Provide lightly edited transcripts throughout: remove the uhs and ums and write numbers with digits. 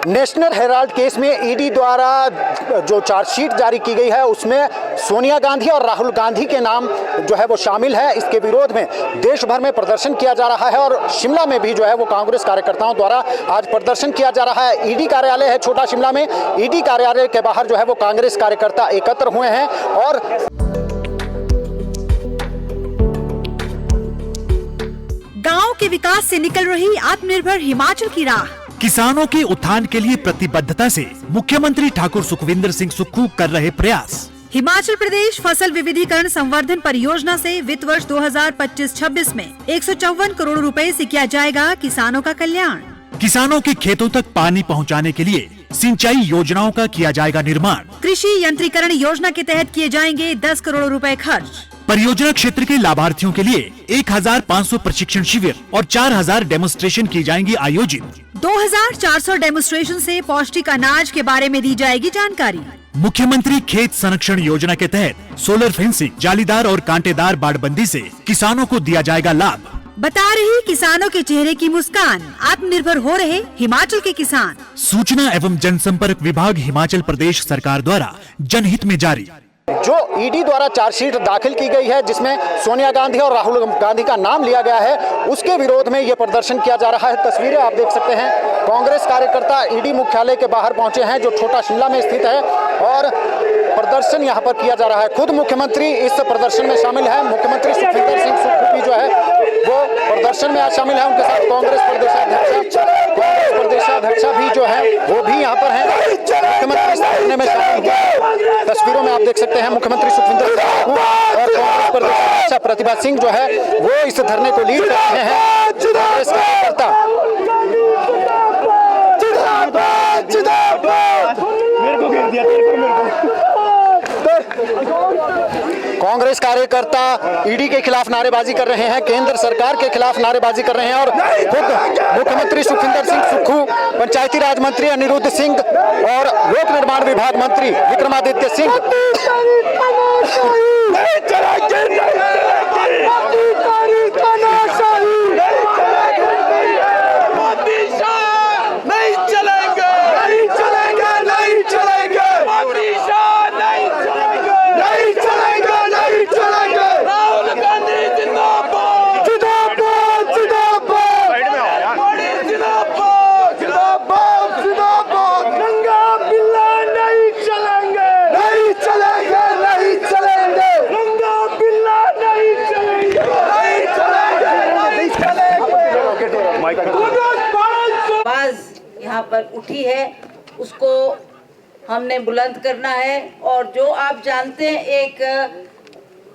National Herald case में ED द्वारा जो चार्जशीट जारी की गई है उसमें सोनिया गांधी और राहुल गांधी के नाम जो है वो शामिल है। इसके विरोध में देश भर में प्रदर्शन किया जा रहा है और शिमला में भी जो है वो कांग्रेस कार्यकर्ताओं द्वारा आज प्रदर्शन किया जा रहा है। ईडी कार्यालय है छोटा शिमला में, ईडी कार्यालय के बाहर जो है वो कांग्रेस कार्यकर्ता एकत्र हुए हैं और गांव के विकास से निकल रही आत्मनिर्भर हिमाचल की राह। किसानों के उत्थान के लिए प्रतिबद्धता से मुख्यमंत्री ठाकुर सुखविंदर सिंह सुक्खू कर रहे प्रयास। हिमाचल प्रदेश फसल विविधीकरण संवर्धन परियोजना से वित्त वर्ष 2025-26 में 154 करोड़ रुपए से किया जाएगा किसानों का कल्याण। किसानों के खेतों तक पानी पहुंचाने के लिए सिंचाई योजनाओं का किया जाएगा निर्माण। कृषि यंत्रीकरण योजना के तहत किए जाएंगे 10 करोड़ रुपए खर्च। परियोजना क्षेत्र के लाभार्थियों के लिए 1500 प्रशिक्षण शिविर और 4000 डेमोन्स्ट्रेशन की जाएंगी आयोजित। 2400 डेमोन्स्ट्रेशन से पौष्टिक अनाज के बारे में दी जाएगी जानकारी। मुख्यमंत्री खेत संरक्षण योजना के तहत सोलर फेंसिंग, जालीदार और कांटेदार बाड़बंदी से किसानों को दिया जाएगा लाभ। बता रही किसानों के चेहरे की मुस्कान, आत्मनिर्भर हो रहे हिमाचल के किसान। सूचना एवं जनसंपर्क विभाग हिमाचल प्रदेश सरकार द्वारा जनहित में जारी। जो ईडी द्वारा चार्जशीट दाखिल की गई है जिसमें सोनिया गांधी और राहुल गांधी का नाम लिया गया है, उसके विरोध में ये प्रदर्शन किया जा रहा है। तस्वीरें आप देख सकते हैं, कांग्रेस कार्यकर्ता ईडी मुख्यालय के बाहर पहुंचे हैं जो छोटा शिमला में स्थित है और प्रदर्शन यहां पर किया जा रहा है। खुद मुख्यमंत्री इस प्रदर्शन में शामिल है। मुख्यमंत्री सुखविंदर सिंह सुक्खू जो है वो प्रदर्शन में आज शामिल है। उनके साथ कांग्रेस प्रदेशाध्यक्षा भी जो है वो भी यहाँ पर है। मुख्यमंत्री धरने में शामिल हुए। तस्वीरों में आप देख सकते हैं मुख्यमंत्री सुखविंदर सिंह सुक्खू और कांग्रेस प्रदेशाध्यक्षा प्रतिभा सिंह जो है वो इस धरने को लीड कर रहे हैं। कांग्रेस कार्यकर्ता कांग्रेस कार्यकर्ता ईडी के खिलाफ नारेबाजी कर रहे हैं, केंद्र सरकार के खिलाफ नारेबाजी कर रहे हैं और खुद मुख्यमंत्री सुखविंदर सिंह सुक्खू, पंचायती राज मंत्री अनिरुद्ध सिंह और लोक निर्माण विभाग मंत्री विक्रमादित्य सिंह आवाज यहाँ पर उठी है उसको हमने बुलंद करना है। और जो आप जानते हैं एक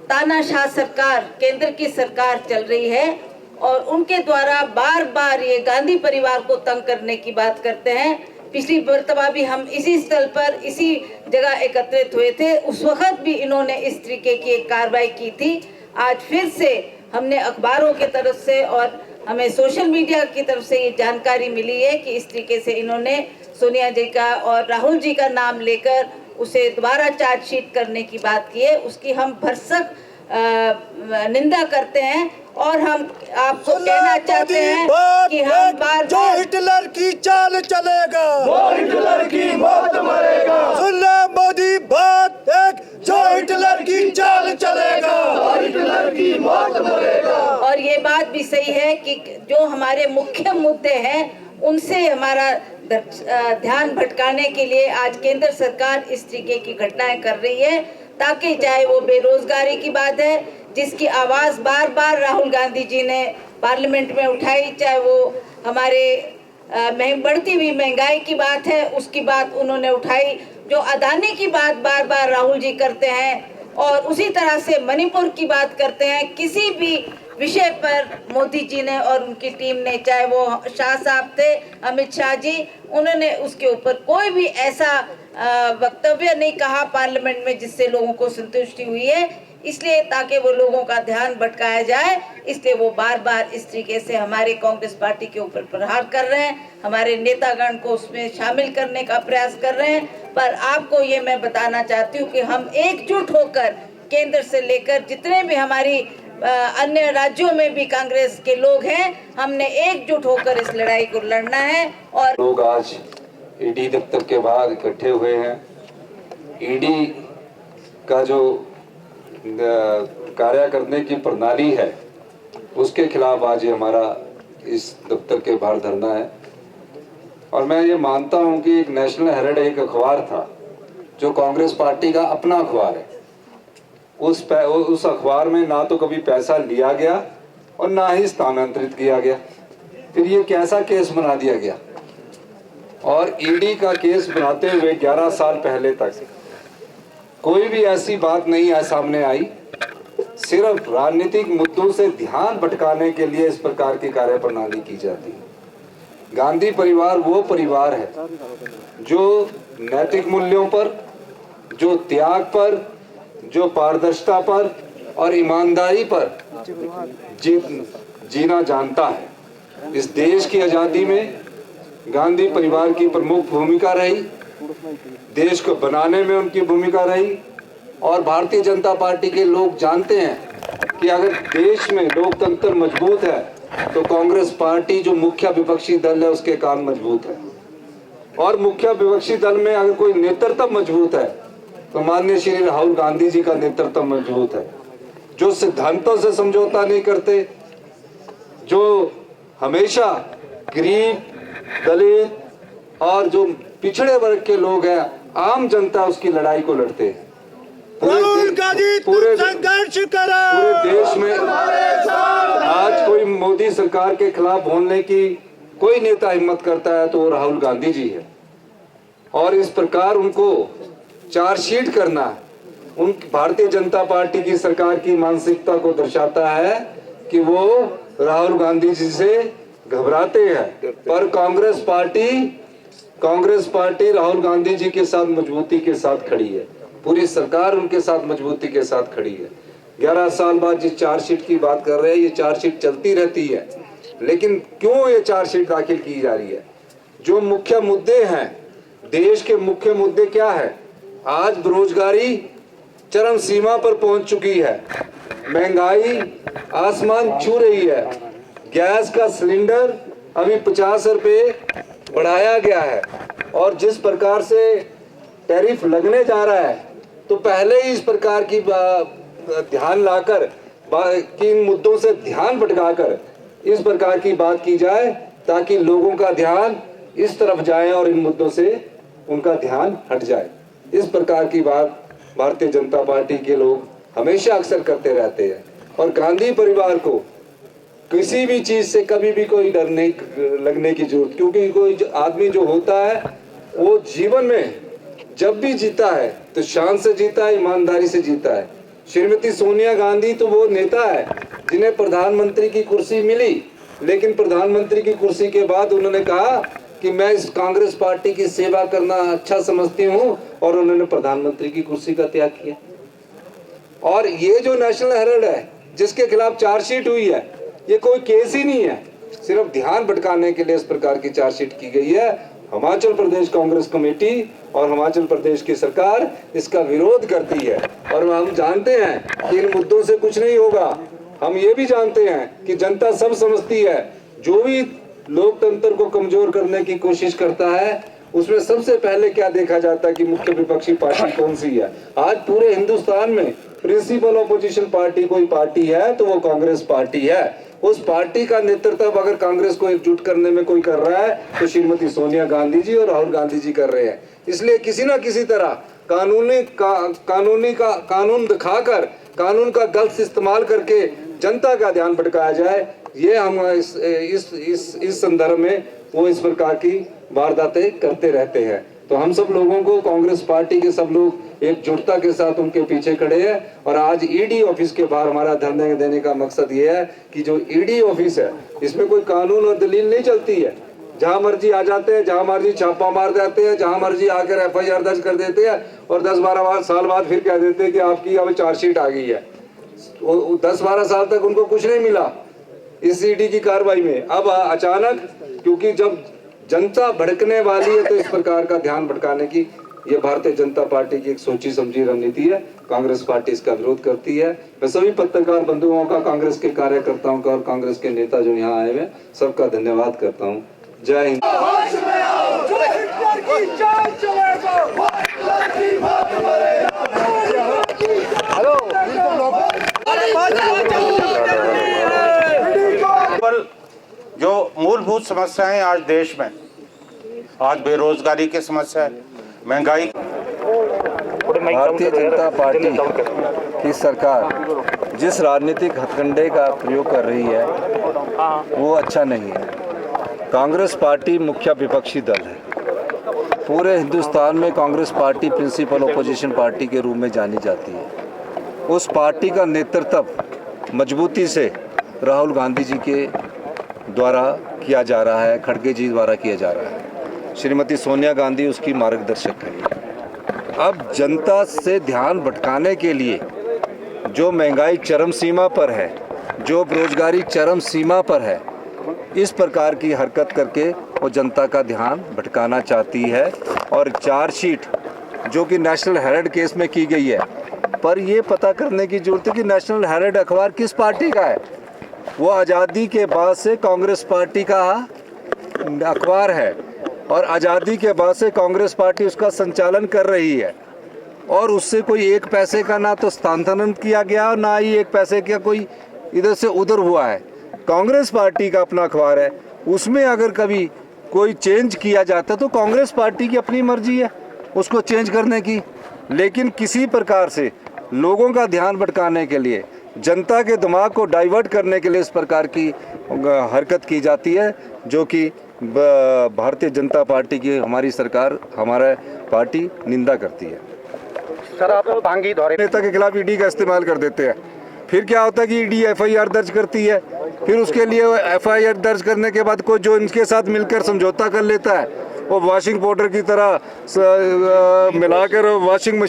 तानाशाह सरकार, केंद्र की सरकार चल रही है और उनके द्वारा बार बार ये गांधी परिवार को तंग करने की बात करते हैं। पिछली मर्तबा भी हम इसी स्थल पर इसी जगह एकत्रित हुए थे, उस वक्त भी इन्होंने इस तरीके की एक कार्रवाई की थी। आज फिर से हमने अखबारों की तरफ से और हमें सोशल मीडिया की तरफ से ये जानकारी मिली है कि इस तरीके से इन्होंने सोनिया जी का और राहुल जी का नाम लेकर उसे दोबारा चार्जशीट करने की बात की है। उसकी हम भरसक निंदा करते हैं और हम आपको कहना चाहते हैं कि हम बार जो हिटलर की चाल चलेगा वो हिटलर की मौत मरेगा। सुन ले मोदी बात एक, जो हिटलर की चाल चलेगा वो हिटलर की मौत मरेगा। और ये बात भी सही है कि जो हमारे मुख्य मुद्दे हैं उनसे हमारा ध्यान भटकाने के लिए आज केंद्र सरकार इस तरीके की घटनाएं कर रही है, ताकि चाहे वो बेरोजगारी की बात है जिसकी आवाज बार बार राहुल गांधी जी ने पार्लियामेंट में उठाई, चाहे वो हमारे बढ़ती हुई महंगाई की बात है उसकी बात उन्होंने उठाई, जो अदानी की बात बार बार राहुल जी करते हैं और उसी तरह से मणिपुर की बात करते हैं। किसी भी विषय पर मोदी जी ने और उनकी टीम ने, चाहे वो शाह साहब थे, अमित शाह जी, उन्होंने उसके ऊपर कोई भी ऐसा वक्तव्य नहीं कहा पार्लियामेंट में जिससे लोगों को संतुष्टि हुई है। इसलिए ताकि वो लोगों का ध्यान भटकाया जाए, इसलिए वो बार बार इस तरीके से हमारे कांग्रेस पार्टी के ऊपर प्रहार कर रहे हैं, हमारे नेतागण को उसमें शामिल करने का प्रयास कर रहे हैं। पर आपको ये मैं बताना चाहती हूँ कि हम एकजुट होकर केंद्र से लेकर जितने भी हमारी अन्य राज्यों में भी कांग्रेस के लोग हैं, हमने एकजुट होकर इस लड़ाई को लड़ना है। और लोग आज ईडी दफ्तर के बाहर इकट्ठे हुए हैं। ईडी का जो कार्य करने की प्रणाली है उसके खिलाफ आज ये हमारा इस दफ्तर के बाहर धरना है। और मैं ये मानता हूं कि एक नेशनल हेराल्ड एक अखबार था जो कांग्रेस पार्टी का अपना अखबार है। उस अखबार में ना तो कभी पैसा लिया गया और ना ही स्थानांतरित किया गया। फिर ये कैसा केस बना दिया गया? और ईडी का केस बनाते हुए 11 साल पहले तक कोई भी ऐसी बात नहीं है सामने आई। सिर्फ राजनीतिक मुद्दों से ध्यान भटकाने के लिए इस प्रकार की कार्यप्रणाली की जाती है। गांधी परिवार वो परिवार है जो नैतिक मूल्यों पर, जो त्याग पर, जो पारदर्शिता पर और ईमानदारी पर जीना जानता है। इस देश की आजादी में गांधी परिवार की प्रमुख भूमिका रही, देश को बनाने में उनकी भूमिका रही। और भारतीय जनता पार्टी के लोग जानते हैं कि अगर देश में लोकतंत्र मजबूत है तो कांग्रेस पार्टी जो मुख्य विपक्षी दल है उसके काम मजबूत है। और मुख्य विपक्षी दल में अगर कोई नेतृत्व मजबूत है तो माननीय श्री राहुल गांधी जी का नेतृत्व मजबूत है, जो सिद्धांतों से समझौता नहीं करते, जो हमेशा गरीब, दलित और जो पिछड़े वर्ग के लोग हैं, आम जनता उसकी लड़ाई को लड़ते हैं। राहुल गांधी पूरे संघर्ष करो। पूरे देश में आज कोई मोदी सरकार के खिलाफ बोलने की कोई नेता हिम्मत करता है तो वो राहुल गांधी जी है। और इस प्रकार उनको चार्जशीट करना उन भारतीय जनता पार्टी की सरकार की मानसिकता को दर्शाता है कि वो राहुल गांधी जी से घबराते हैं। पर कांग्रेस पार्टी राहुल गांधी जी के साथ मजबूती के साथ खड़ी है। पूरी सरकार उनके साथ मजबूती के साथ खड़ी है। 11 साल बाद जिस चार्जशीट की बात कर रहे हैं, ये चार्जशीट चलती रहती है, लेकिन क्यों ये चार्जशीट दाखिल की जा रही है? जो मुख्य मुद्दे हैं, देश के मुख्य मुद्दे क्या है? आज बेरोजगारी चरम सीमा पर पहुंच चुकी है, महंगाई आसमान छू रही है, गैस का सिलेंडर अभी 50 रुपए बढ़ाया गया है। और जिस प्रकार से टैरिफ लगने जा रहा है तो पहले ही इस प्रकार की ध्यान लाकर कि इन मुद्दों से ध्यान भटकाकर इस प्रकार की बात की जाए ताकि लोगों का ध्यान इस तरफ जाए और इन मुद्दों से उनका ध्यान हट जाए। इस प्रकार की बात भारतीय जनता पार्टी के लोग हमेशा अक्सर करते रहते हैं। और गांधी परिवार को किसी भी चीज से कभी भी कोई डर नहीं लगने की जरूरत, क्योंकि कोई आदमी जो होता है वो जीवन में जब भी जीता है तो शान से जीता है, ईमानदारी से जीता है। श्रीमती सोनिया गांधी तो वो नेता है जिन्हें प्रधानमंत्री की कुर्सी मिली, लेकिन प्रधानमंत्री की कुर्सी के बाद उन्होंने कहा कि मैं इस कांग्रेस पार्टी की सेवा करना अच्छा समझती हूं, और उन्होंने प्रधानमंत्री की कुर्सी का त्याग किया। और ये जो नेशनल हेराल्ड है जिसके खिलाफ चार्जशीट हुई है, ये कोई केस ही नहीं है, सिर्फ ध्यान भटकाने के लिए इस प्रकार की चार्जशीट की गई है। हिमाचल प्रदेश कांग्रेस कमेटी और हिमाचल प्रदेश की सरकार इसका विरोध करती है। और हम जानते हैं कि इन मुद्दों से कुछ नहीं होगा। हम ये भी जानते हैं कि जनता सब समझती है। जो भी लोकतंत्र को कमजोर करने की कोशिश करता है उसमें सबसे पहले क्या देखा जाता है कि मुख्य विपक्षी पार्टी कौन सी है। आज पूरे हिंदुस्तान में प्रिंसिपल ऑपोजिशन पार्टी कोई पार्टी है तो वो कांग्रेस पार्टी है। उस पार्टी का नेतृत्व अगर कांग्रेस को एकजुट करने में कोई कर रहा है तो श्रीमती सोनिया गांधी जी और राहुल गांधी जी कर रहे हैं। इसलिए किसी ना किसी तरह कानून दिखाकर, कानून का गलत इस्तेमाल करके जनता का ध्यान भटकाया जाए, ये हम इस संदर्भ में वो इस प्रकार की वारदातें करते रहते हैं। तो हम सब लोगों को, कांग्रेस पार्टी के सब लोग एकजुटता के साथ उनके पीछे खड़े हैं। और आज ईडी ऑफिस के बाहर हमारा धरने देने का मकसद ये है कि जो ईडी ऑफिस है इसमें कोई कानून और दलील नहीं चलती है। जहां मर्जी आ जाते हैं, जहां मर्जी छापा मार देते हैं, जहां मर्जी आकर FIR दर्ज कर देते हैं और 10-12 साल बाद फिर कह देते हैं कि आपकी अब चार्जशीट आ गई है। 10-12 साल तक उनको कुछ नहीं मिला इस ईडी की कार्रवाई में। अब अचानक, क्योंकि जब जनता भड़कने वाली है तो इस प्रकार का ध्यान भटकाने की ये भारतीय जनता पार्टी की एक सोची समझी रणनीति है। कांग्रेस पार्टी इसका विरोध करती है। मैं सभी पत्रकार बंधुओं का, कांग्रेस के कार्यकर्ताओं का और कांग्रेस के नेता जो यहाँ आए हुए सबका धन्यवाद करता हूँ। जय हिंद। मूलभूत समस्याएं आज देश में, आज बेरोजगारी की समस्या है, महंगाई। भारतीय जनता पार्टी की सरकार जिस राजनीतिक हथकंडे का प्रयोग कर रही है वो अच्छा नहीं है। कांग्रेस पार्टी मुख्य विपक्षी दल है। पूरे हिंदुस्तान में Congress party principal opposition party के रूप में जानी जाती है। उस पार्टी का नेतृत्व मजबूती से राहुल गांधी जी के द्वारा किया जा रहा है, खड़गे जी द्वारा किया जा रहा है। श्रीमती सोनिया गांधी उसकी मार्गदर्शक है। अब जनता से ध्यान भटकाने के लिए जो महंगाई चरम सीमा पर है, जो बेरोजगारी चरम सीमा पर है, इस प्रकार की हरकत करके वो जनता का ध्यान भटकाना चाहती है। और चार्जशीट जो कि नेशनल हेराल्ड केस में की गई है, पर ये पता करने की जरूरत है कि नेशनल हेराल्ड अखबार किस पार्टी का है। वो आज़ादी के बाद से कांग्रेस पार्टी का अखबार है और आज़ादी के बाद से कांग्रेस पार्टी उसका संचालन कर रही है और उससे कोई एक पैसे का ना तो स्थानांतरण किया गया और ना ही एक पैसे का कोई इधर से उधर हुआ है। कांग्रेस पार्टी का अपना अखबार है, उसमें अगर कभी कोई चेंज किया जाता है तो कांग्रेस पार्टी की अपनी मर्जी है उसको चेंज करने की। लेकिन किसी प्रकार से लोगों का ध्यान भटकाने के लिए, जनता के दिमाग को डाइवर्ट करने के लिए इस प्रकार की हरकत की जाती है, जो कि भारतीय जनता पार्टी की हमारी सरकार, हमारा पार्टी निंदा करती है। सर, आप पांगी दौरे नेता के खिलाफ ईडी का इस्तेमाल कर देते हैं। फिर क्या होता है कि ईडी एफआईआर दर्ज करती है, फिर उसके लिए एफआईआर दर्ज करने के बाद कोई जो इनके साथ मिलकर समझौता कर लेता है वो वॉशिंग पाउडर की तरह मिलाकर वॉशिंग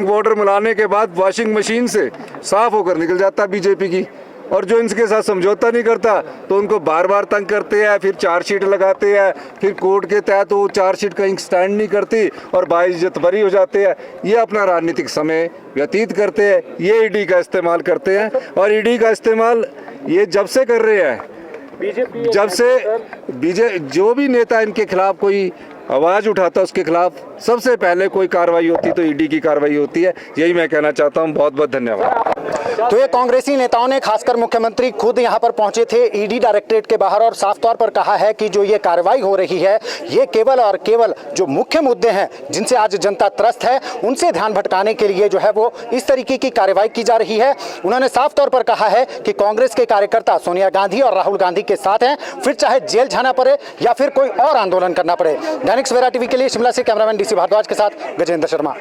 पाउडर मिलाने के बाद वॉशिंग मशीन से साफ होकर निकल जाता बीजेपी की। और जो इनके साथ समझौता नहीं करता तो उनको बार बार तंग करते हैं, फिर चार्जशीट लगाते हैं, फिर कोर्ट के तहत वो चार्जशीट कहीं स्टैंड नहीं करती और बाइज्जत बरी हो जाते हैं। ये अपना राजनीतिक समय व्यतीत करते हैं, ये ईडी का इस्तेमाल करते हैं। और ईडी का इस्तेमाल ये जब से कर रहे हैं, जब से जो भी नेता इनके खिलाफ कोई आवाज़ उठाता है उसके खिलाफ सबसे पहले कोई कार्रवाई होती तो ईडी की कार्रवाई होती है। यही मैं कहना चाहता हूं। बहुत बहुत धन्यवाद। तो ये कांग्रेसी नेताओं ने, खासकर मुख्यमंत्री खुद यहां पर पहुंचे थे ईडी डायरेक्टरेट के बाहर और साफ तौर पर कहा है कि जो ये कार्रवाई हो रही है ये केवल और केवल जो मुख्य मुद्दे हैं जिनसे आज जनता त्रस्त है उनसे ध्यान भटकाने के लिए जो है वो इस तरीके की कार्रवाई की जा रही है। उन्होंने साफ तौर पर कहा है कि कांग्रेस के कार्यकर्ता सोनिया गांधी और राहुल गांधी के साथ हैं, फिर चाहे जेल जाना पड़े या फिर कोई और आंदोलन करना पड़े। दैनिक सवेरा टीवी के लिए शिमला से कैमरामैन डीसी भारद्वाज के साथ गजेंद्र शर्मा।